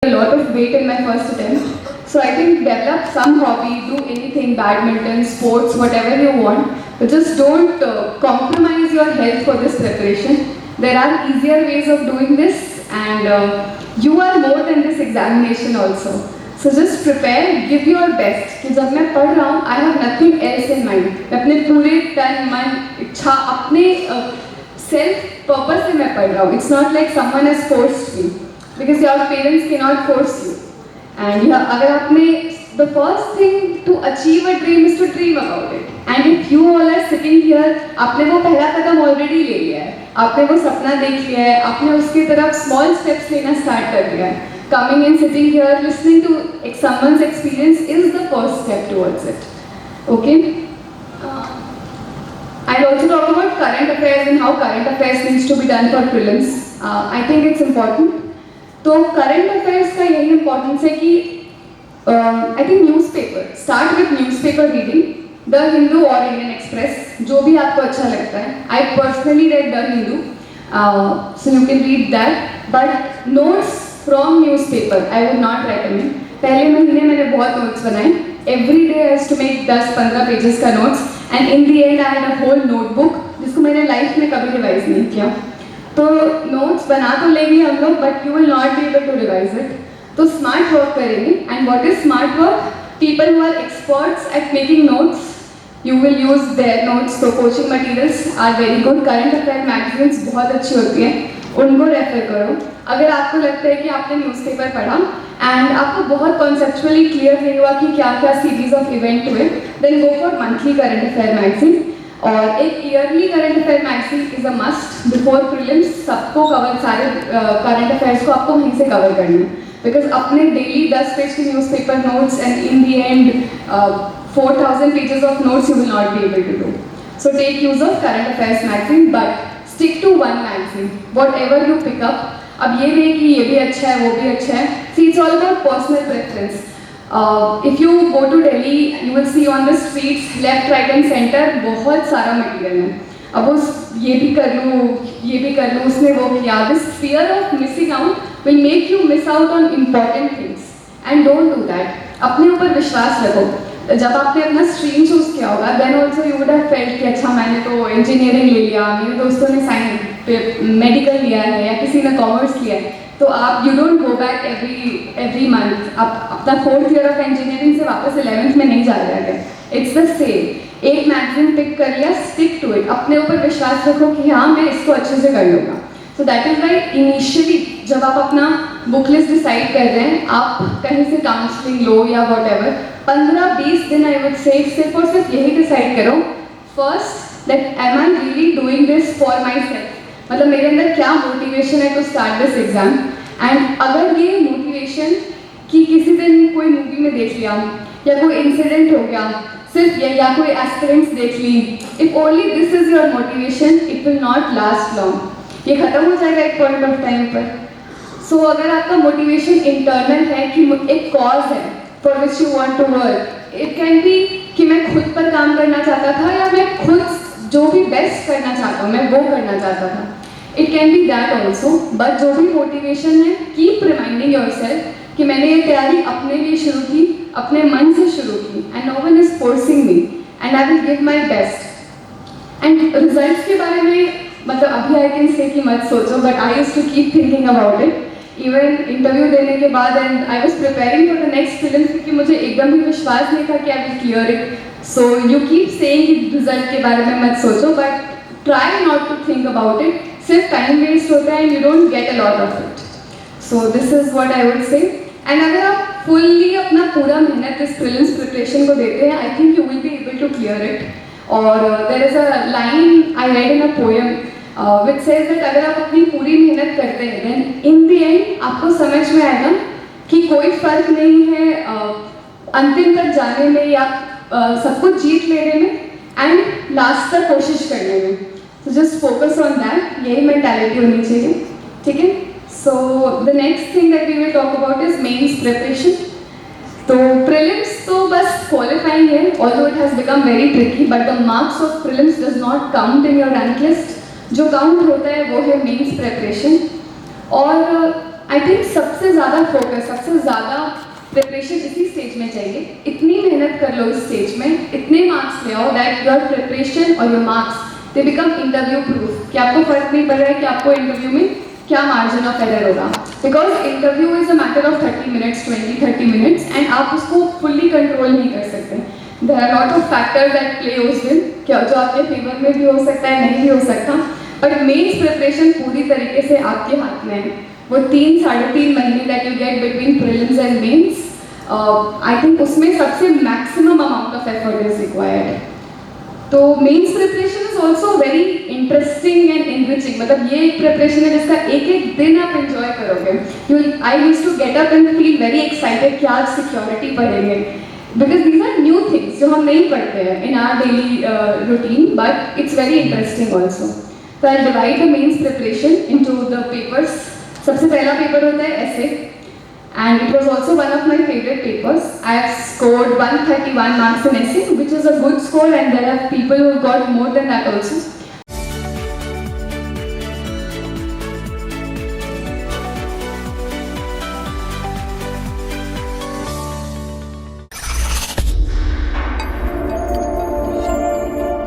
a lot of weight in my first attempt. So I think develop some hobby, do anything, badminton, sports, whatever you want. But just don't compromise your health for this preparation. There are easier ways of doing this, and you are more than this examination also. So just prepare, give your best. कि जब मैं पढ़ रहा हूँ, I have nothing else in mind. मैं अपने पूरे तन, मन, इच्छा, अपने self purpose से मैं पढ़ रहा हूँ. It's not like someone has forced me. Because your parents cannot force you. And अगर आपने the first thing to achieve a dream is to dream about it. And if you all are sitting here, आपने वो पहला कदम already ले लिया है. आपने वो सपना देख लिया है. आपने उसकी तरफ small steps लेना start कर दिया है. Coming and sitting here, listening to someone's experience is the first step towards it. Okay? I'll also talk about current affairs and how current affairs needs to be done for prelims. I think it's important. तो current affairs का यही importance है कि I think newspaper, start with newspaper reading, the Hindu और Indian Express, जो भी आपको अच्छा लगता है. I personally read the Hindu, so you can read that, but notes from newspaper I would not recommend. पहले महीने मैंने बहुत नोट्स बनाए, every day has to make 10-15 pages का notes, and in the end I had a whole notebook जिसको मैंने life में कभी रिवाइज नहीं किया. तो नोट्स बना तो लेंगे हम लोग, but you will not be able to revise it. तो स्मार्ट वर्क करेंगे. And what is smart work? People who are experts at making notes, you will use their notes. तो coaching materials are very good. Current affair magazines बहुत अच्छी होती है, उनको refer करो. अगर आपको लगता है कि आपने न्यूज़पेपर पढ़ा एंड आपको बहुत कॉन्सेप्चुअली क्लियर नहीं हुआ कि क्या क्या सीरीज ऑफ इवेंट हुए, then go for monthly current affair magazine. और एक yearly current affair magazine is a must before prelims. सबको कवर, सारे करंट अफेयर्स को आपको वहीं से कवर करना है, बिकॉज अपने डेली 10 पेज के newspaper notes and in the end 4000 pages of notes you will not be able to do. So take use of current affairs magazine, but stick to one magazine whatever you pick up. अब ये नहीं कि ये भी अच्छा है वो भी अच्छा है. See it's all about personal preference. If you go to Delhi, you will see on the streets, left, right and center, बहुत सारा मटेरियल है. अब उस ये भी कर लूँ, उसने वो किया. This fear of missing out will make you miss out on important things, and don't do that. अपने ऊपर विश्वास रखो. जब आपने अपना स्ट्रीम चूज किया होगा, then also you would have felt कि अच्छा मैंने तो इंजीनियरिंग ले लिया, मेरे दोस्तों ने साइंस मेडिकल लिया है या किसी ने कॉमर्स लिया है. तो आप you don't go back every month. आप अपना 4th ईयर ऑफ इंजीनियरिंग से वापस 11th में नहीं जा रहे हैं. It's the same. एक मैगजीन पिक कर लिया, स्टिक टू इट. अपने ऊपर विश्वास रखो कि हाँ मैं इसको अच्छे से कर लूँगा. So that is why initially जब आप अपना बुक लिस्ट डिसाइड कर रहे हैं, आप कहीं से काउंसलिंग लो या वॉट एवर, 15-20 दिन आई वुड से सिर्फ और सिर्फ यही डिसाइड करो first that am I really doing this for myself. मतलब मेरे अंदर क्या मोटिवेशन है to start this exam. And अगर ये मोटिवेशन कि किसी दिन कोई मूवी में देख लिया या कोई इंसिडेंट हो गया सिर्फ या कोई एस्पिरेंट्स देख ली, if only this is your motivation, it will not last long. ये खत्म हो जाएगा एक पॉइंट ऑफ टाइम पर. सो अगर आपका मोटिवेशन इंटरनल है कि एक कॉज है for which you want to work, it can be कि मैं खुद पर काम करना चाहता था या मैं खुद जो भी बेस्ट करना चाहता हूँ मैं वो करना चाहता था. It can B that also. But जो भी मोटिवेशन है, कीप रिमाइंडिंग योरसेल्फ कि मैंने ये तैयारी अपने लिए शुरू की, अपने मन से शुरू की, and no one is forcing me, and I will give my best. And results के बारे में मतलब अभी आई कैन से कि मत सोचो, but I used to keep thinking about it. Even interview देने के बाद and I was preparing for the next film, क्योंकि मुझे एकदम भी विश्वास नहीं था कि I will clear it. So you keep saying कि रिजल्ट के बारे में मत सोचो, but try not to think about it. सिर्फ टाइम वेस्ट होता है and you don't get a lot of it. So this is what I would say. And अगर आप फुल्ली अपना पूरा मेहनत इस प्रीलिम्स प्रिपरेशन को देते हैं, I think you will be able to clear it. और there is a line I read in a poem which says that अगर आप अपनी पूरी मेहनत करते हैं, देन इन द एंड आपको समझ में आएगा कि कोई फर्क नहीं है अंतिम तक जाने में या सब कुछ जीत लेने में एंड लास्ट तक कोशिश करने में. So just focus on that. यही मेंटालिटी होनी चाहिए. ठीक है. So the next thing that we will talk about is mains preparation. तो prelims तो बस qualifying है, although it has become very tricky, but the marks of prelims does not count in your rank list. जो count होता है वो है mains preparation. और आई थिंक सबसे ज़्यादा फोकस, सबसे ज़्यादा प्रिपरेशन इसी स्टेज में चाहिए. इतनी मेहनत कर लो इस स्टेज में, इतने मार्क्स ले आओ दैट योर प्रिपरेशन और your marks they become interview proof, कि आपको फर्क नहीं पड़ रहा है कि आपको इंटरव्यू में क्या मार्जिन ऑफ एरर होगा. Because interview is a matter of 30 minutes, 20-30 minutes, and आप उसको फुल्ली कंट्रोल नहीं कर सकते. There are lot of factors that play उस दिन, क्या जो आपके फेवर में भी हो सकता है, नहीं भी हो सकता. बट मेन्स प्रिपरेशन पूरी तरीके से आपके हाथ में है. वो 3-3.5 महीने that you get between prelims and mains, I think उसमें सबसे maximum amount of effort is required. तो mains preparation is also very interesting and enriching. मतलब ये एक प्रिपरेशन है जिसका एक एक दिन आप एंजॉय करोगे. I used to get up and feel very excited कि आज सिक्योरिटी पढ़ेंगे, because these are new things जो हम नहीं पढ़ते हैं in our daily routine, but it's very interesting also. तो I divide the mains preparation into the papers. सबसे पहला पेपर होता है ऐसे, and it was also one of my favorite papers. I have scored 131 marks in essay, which is a good score, and there are people who got more than that also.